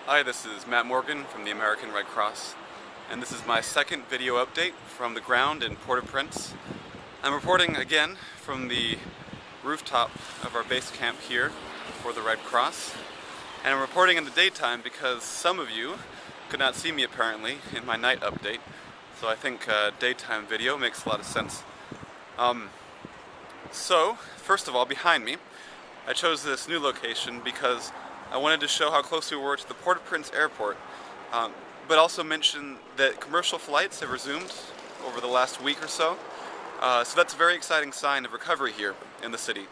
Hi, this is Matt Morgan from the American Red Cross, and this is my second video update from the ground in Port-au-Prince. I'm reporting again from the rooftop of our base camp here for the Red Cross, and I'm reporting in the daytime because some of you could not see me apparently in my night update, so I think daytime video makes a lot of sense. So, first of all, behind me, I chose this new location because I wanted to show how close we were to the Port-au-Prince airport, but also mention that commercial flights have resumed over the last week or so. So that's a very exciting sign of recovery here in the city.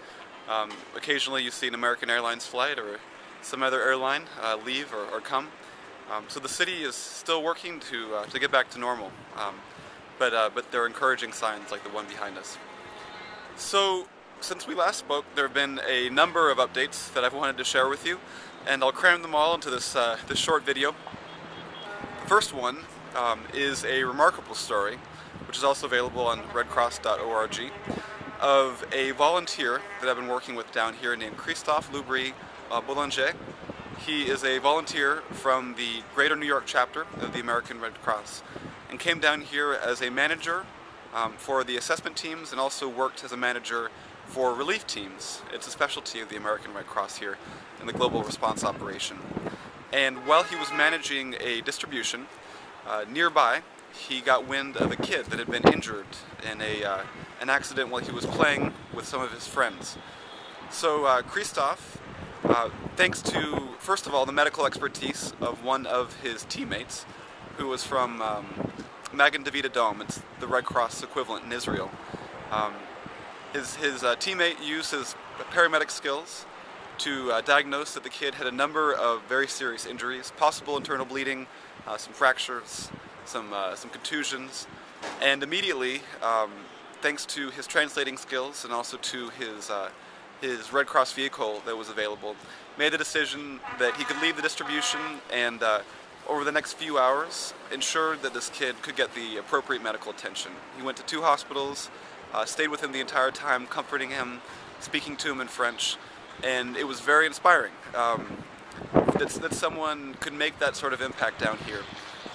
Occasionally you see an American Airlines flight or some other airline leave or come. So the city is still working to get back to normal, but there are encouraging signs like the one behind us. So, since we last spoke, there have been a number of updates that I've wanted to share with you, and I'll cram them all into this short video. The first one is a remarkable story, which is also available on redcross.org, of a volunteer that I've been working with down here named Christophe Boulanger. He is a volunteer from the Greater New York chapter of the American Red Cross, and came down here as a manager for the assessment teams, and also worked as a manager for relief teams. It's a specialty of the American Red Cross here in the global response operation. And while he was managing a distribution nearby, he got wind of a kid that had been injured in an accident while he was playing with some of his friends. So Christophe, thanks to, first of all, the medical expertise of one of his teammates, who was from Magen David Adom, it's the Red Cross equivalent in Israel. His teammate used his paramedic skills to diagnose that the kid had a number of very serious injuries, possible internal bleeding, some fractures, some contusions, and immediately, thanks to his translating skills and also to his Red Cross vehicle that was available, made the decision that he could leave the distribution and over the next few hours ensured that this kid could get the appropriate medical attention. He went to 2 hospitals, stayed with him the entire time, comforting him, speaking to him in French, and it was very inspiring that someone could make that sort of impact down here.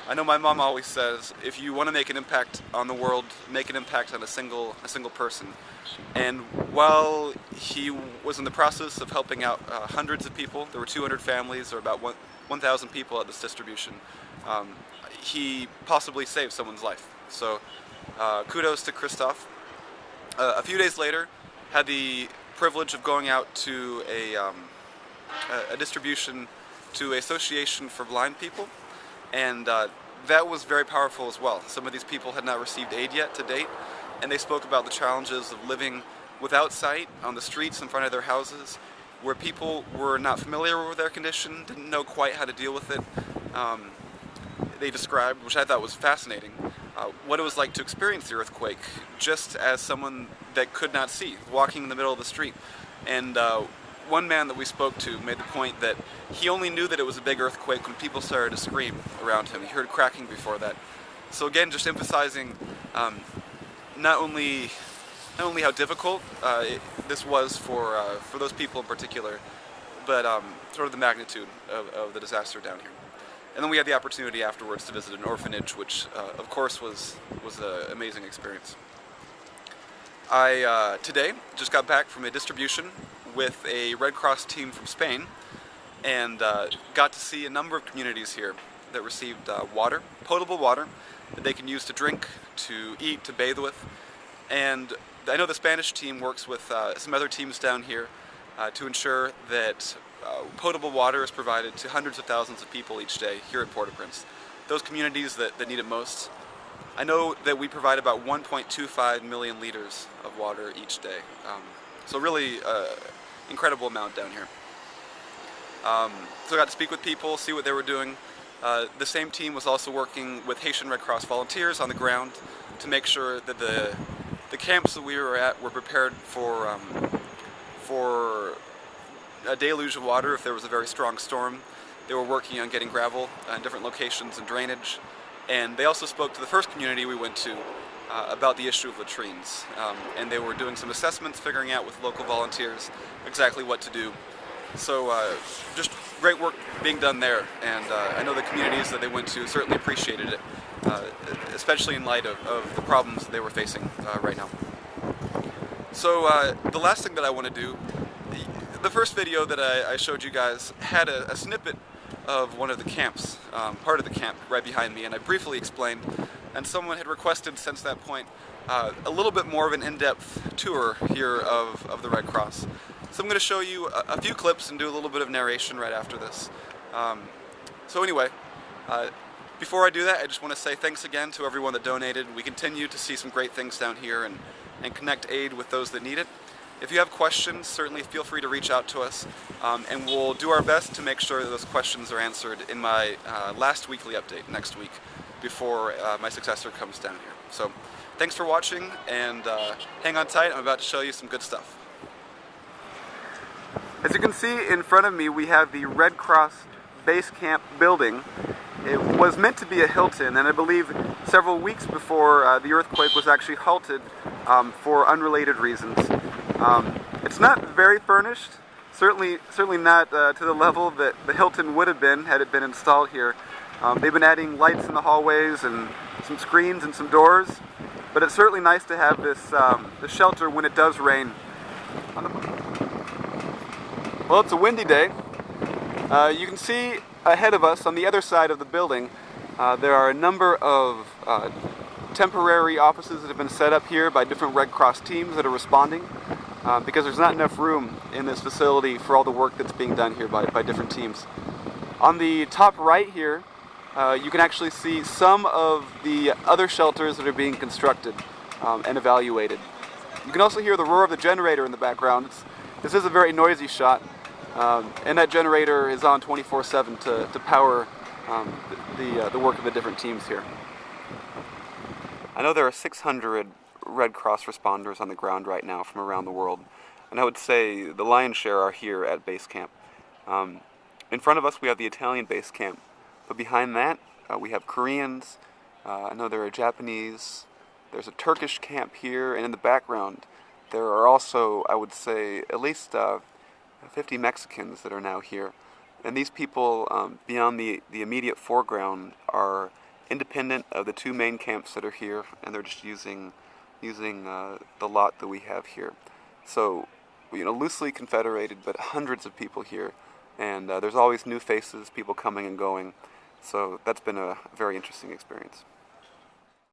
I know my mom always says, if you want to make an impact on the world, make an impact on a single person. And while he was in the process of helping out hundreds of people, there were 200 families, or about 1,000 people at this distribution, he possibly saved someone's life. So kudos to Christophe. A few days later, had the privilege of going out to a distribution to an association for blind people, and that was very powerful as well. Some of these people had not received aid yet to date, and they spoke about the challenges of living without sight on the streets in front of their houses, where people were not familiar with their condition, didn't know quite how to deal with it. They described, which I thought was fascinating, what it was like to experience the earthquake just as someone that could not see, walking in the middle of the street. And one man that we spoke to made the point that he only knew that it was a big earthquake when people started to scream around him. He heard cracking before that. So again, just emphasizing not only how difficult this was for those people in particular, but sort of the magnitude of the disaster down here. And then we had the opportunity afterwards to visit an orphanage, which of course was an amazing experience. I today just got back from a distribution with a Red Cross team from Spain, and got to see a number of communities here that received water, potable water, that they can use to drink, to eat, to bathe with. And I know the Spanish team works with some other teams down here to ensure that potable water is provided to hundreds of thousands of people each day here at Port-au-Prince, those communities that need it most. I know that we provide about 1.25 million liters of water each day, so really incredible amount down here. So I got to speak with people, see what they were doing. The same team was also working with Haitian Red Cross volunteers on the ground to make sure that the camps that we were at were prepared for a deluge of water if there was a very strong storm. They were working on getting gravel in different locations and drainage. And they also spoke to the first community we went to about the issue of latrines. And they were doing some assessments, figuring out with local volunteers exactly what to do So just great work being done there, and I know the communities that they went to certainly appreciated it, especially in light of the problems they were facing right now. So the last thing that I want to do, the first video that I showed you guys had a snippet of one of the camps, part of the camp right behind me, and I briefly explained, and someone had requested since that point a little bit more of an in-depth tour here of the Red Cross. So I'm going to show you a few clips and do a little bit of narration right after this. So anyway, before I do that, I just want to say thanks again to everyone that donated. We continue to see some great things down here and connect aid with those that need it. If you have questions, certainly feel free to reach out to us, and we'll do our best to make sure that those questions are answered in my last weekly update next week before my successor comes down here. So thanks for watching, and hang on tight. I'm about to show you some good stuff. As you can see in front of me, we have the Red Cross Base Camp building. It was meant to be a Hilton, and I believe several weeks before the earthquake was actually halted for unrelated reasons. It's not very furnished, certainly not to the level that the Hilton would have been had it been installed here. They've been adding lights in the hallways and some screens and some doors, but it's certainly nice to have this shelter when it does rain. Well, it's a windy day. You can see ahead of us on the other side of the building there are a number of temporary offices that have been set up here by different Red Cross teams that are responding because there's not enough room in this facility for all the work that's being done here by different teams. On the top right here, you can actually see some of the other shelters that are being constructed and evaluated. You can also hear the roar of the generator in the background. This is a very noisy shot, and that generator is on 24/7 to power the work of the different teams here. I know there are 600 Red Cross responders on the ground right now from around the world, and I would say the lion's share are here at base camp. In front of us we have the Italian base camp, but behind that we have Koreans, I know there are Japanese, there's a Turkish camp here, and in the background there are also, I would say, at least 50 Mexicans that are now here. And these people, beyond the immediate foreground, are independent of the two main camps that are here, and they're just using the lot that we have here. So, loosely confederated, but hundreds of people here, and there's always new faces, people coming and going. So that's been a very interesting experience.